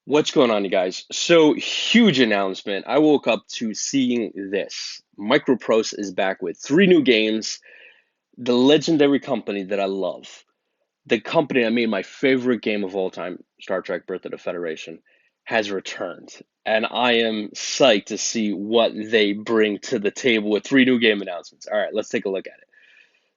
What's going on, you guys? So, huge announcement. I woke up to seeing this. Microprose is back with three new games. The legendary company that I love, the company that made my favorite game of all time, Star Trek Birth of the Federation, has returned. And I am psyched to see what they bring to the table with three new game announcements. All right, let's take a look at it.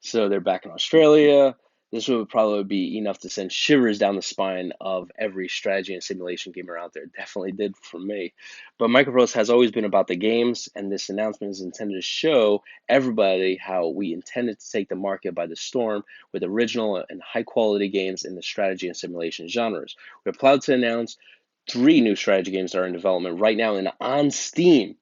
So they're back in Australia. This would probably be enough to send shivers down the spine of every strategy and simulation gamer out there. Definitely did for me. But Microprose has always been about the games, and this announcement is intended to show everybody how we intended to take the market by the storm with original and high quality games in the strategy and simulation genres. We're proud to announce three new strategy games that are in development right now and on Steam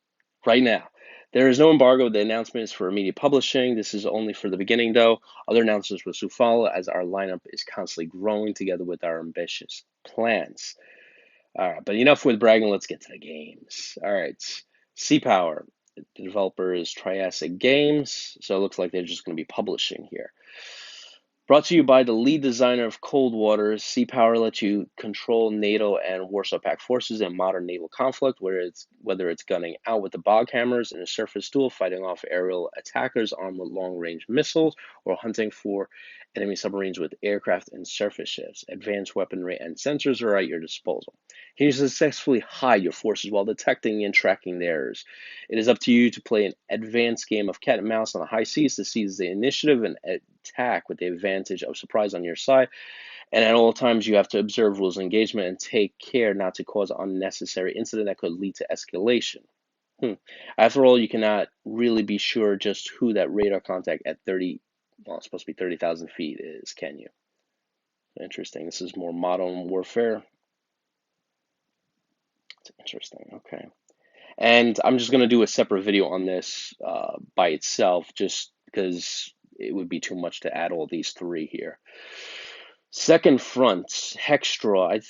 right now. There is no embargo. The announcement is for immediate publishing. This is only for the beginning, though. Other announcements will soon follow as our lineup is constantly growing together with our ambitious plans. All right, but enough with bragging. Let's get to the games. All right, Sea Power. The developer is Triassic Games, so it looks like they're just going to be publishing here. Brought to you by the lead designer of Cold War, Sea Power lets you control NATO and Warsaw Pact forces in modern naval conflict, whether it's gunning out with the bog hammers in a surface duel, fighting off aerial attackers armed with long-range missiles, or hunting for enemy submarines with aircraft and surface ships. Advanced weaponry and sensors are at your disposal. Can you successfully hide your forces while detecting and tracking the errors? It is up to you to play an advanced game of cat and mouse on the high seas to seize the initiative and attack with the advantage of surprise on your side. And at all times, you have to observe rules of engagement and take care not to cause unnecessary incident that could lead to escalation. After all, you cannot really be sure just who that radar contact at 30, well, it's supposed to be 30,000 feet is, can you? Interesting. This is more modern warfare. It's interesting. Okay. And I'm just going to do a separate video on this by itself just because it would be too much to add all these three here. Second Front, Hextra.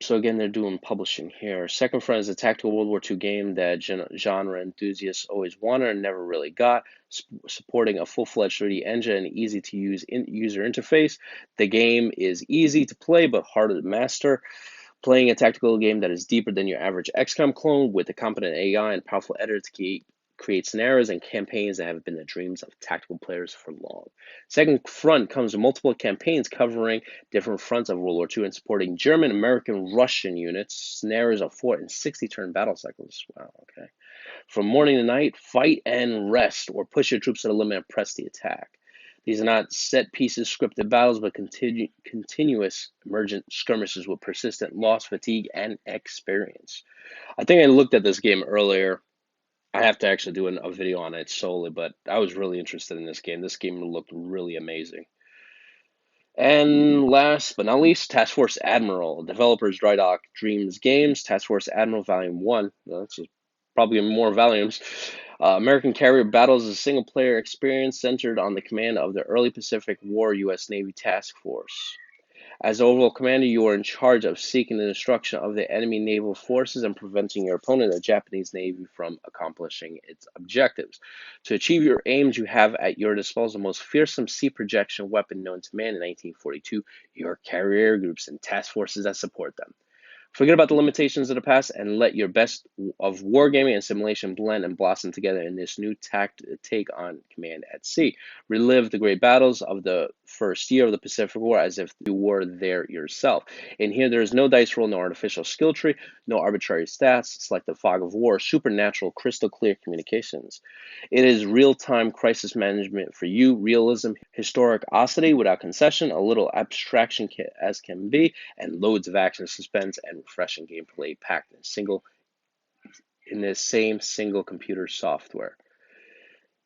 So again, they're doing publishing here. Second Front is a tactical World War II game that genre enthusiasts always wanted and never really got, supporting a full-fledged 3D engine and easy to use user interface. The game is easy to play but harder to master. Playing a tactical game that is deeper than your average XCOM clone with a competent AI and powerful editor to create scenarios and campaigns that have been the dreams of tactical players for long. Second Front comes with multiple campaigns covering different fronts of World War II and supporting German, American, Russian units. Scenarios of 4 and 60-turn battle cycles. Wow, okay. From morning to night, fight and rest, or push your troops to the limit and press the attack. These are not set pieces, scripted battles, but continuous emergent skirmishes with persistent loss, fatigue, and experience. I think I looked at this game earlier. I have to actually do a video on it solely, but I was really interested in this game. This game looked really amazing. And last but not least, Task Force Admiral. Developers Dry Dock Dreams Games, Task Force Admiral Volume 1. That's probably more volumes. American carrier battles is a single player experience centered on the command of the early Pacific War U.S. Navy Task Force. As overall commander, you are in charge of seeking the destruction of the enemy naval forces and preventing your opponent, the Japanese Navy, from accomplishing its objectives. To achieve your aims, you have at your disposal the most fearsome sea projection weapon known to man in 1942, your carrier groups and task forces that support them. Forget about the limitations of the past and let your best of wargaming and simulation blend and blossom together in this new take on command at sea. Relive the great battles of the first year of the Pacific War as if you were there yourself. In here, there is no dice roll, no artificial skill tree, no arbitrary stats. It's like the fog of war, supernatural, crystal clear communications. It is real-time crisis management for you, realism, historicity without concession, a little abstraction as can be, and loads of action, suspense, and refreshing gameplay packed in this same single computer software.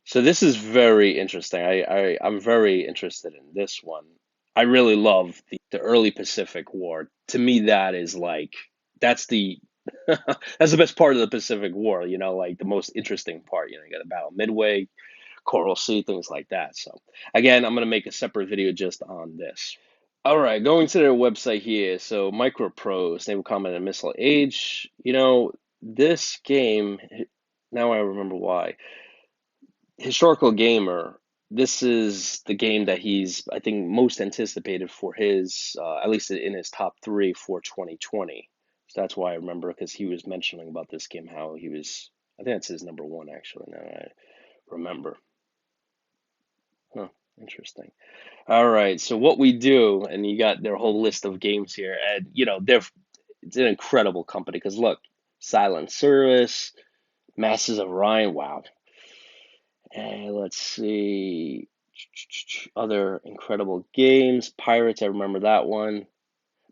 So this is very interesting. I'm very interested in this one. I really love the early Pacific War. To me, that is like that's the that's the best part of the Pacific War, like the most interesting part. You got the Battle of Midway, Coral Sea, things like that. So again, I'm gonna make a separate video just on this. All right, going to their website here. So Microprose, Naval Combat and Missile Age. This game, now I remember why. Historical Gamer, this is the game that he's, I think, most anticipated for his, at least in his top three for 2020. So that's why I remember because he was mentioning about this game how he was. I think that's his number one actually. Now I remember. Huh, interesting. All right, so what we do, and you got their whole list of games here, and it's an incredible company because look, Silent Service, Masters of Orion, wow. And let's see, other incredible games, Pirates, I remember that one.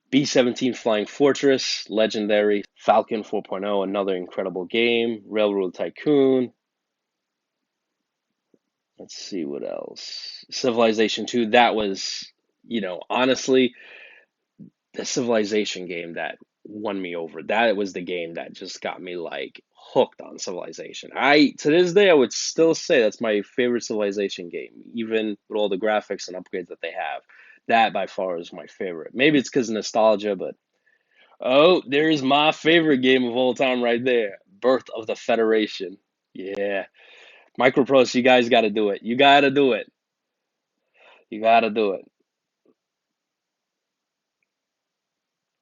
B-17 Flying Fortress, legendary. Falcon 4.0, another incredible game. Railroad Tycoon. Let's see what else. Civilization 2, that was, honestly, the Civilization game that won me over. That was the game that just got me like hooked on Civilization. To this day I would still say that's my favorite Civilization game, even with all the graphics and upgrades that they have. That by far is my favorite. Maybe it's because of nostalgia, but oh, there's my favorite game of all time right there. Birth of the Federation. Yeah. Microprose, you guys got to do it. You got to do it. You got to do it.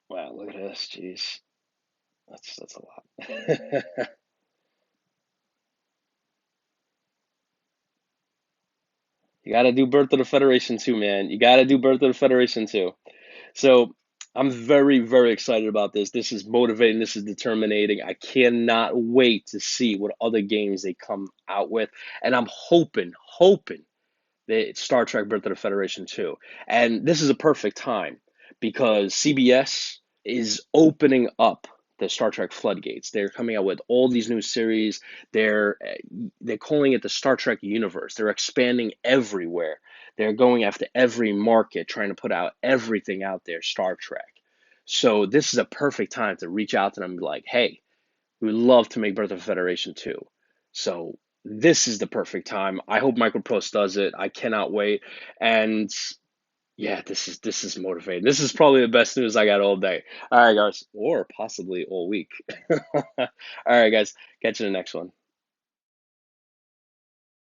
Wow, look at this. Jeez. That's a lot. You got to do Birth of the Federation too, man. You got to do Birth of the Federation too. So I'm very, very excited about this. This is motivating. This is determinating. I cannot wait to see what other games they come out with. And I'm hoping the Star Trek Birth of the Federation too. And this is a perfect time because CBS is opening up the Star Trek floodgates. They're coming out with all these new series. They're calling it the Star Trek universe. They're expanding everywhere. They're going after every market, trying to put out everything out there Star Trek. So this is a perfect time to reach out to them and be like, "Hey, we would love to make Birth of the Federation too." So this is the perfect time. I hope Microprose does it. I cannot wait. And yeah, this is motivating. This is probably the best news I got all day. All right, guys, or possibly all week. All right, guys, catch you in the next one.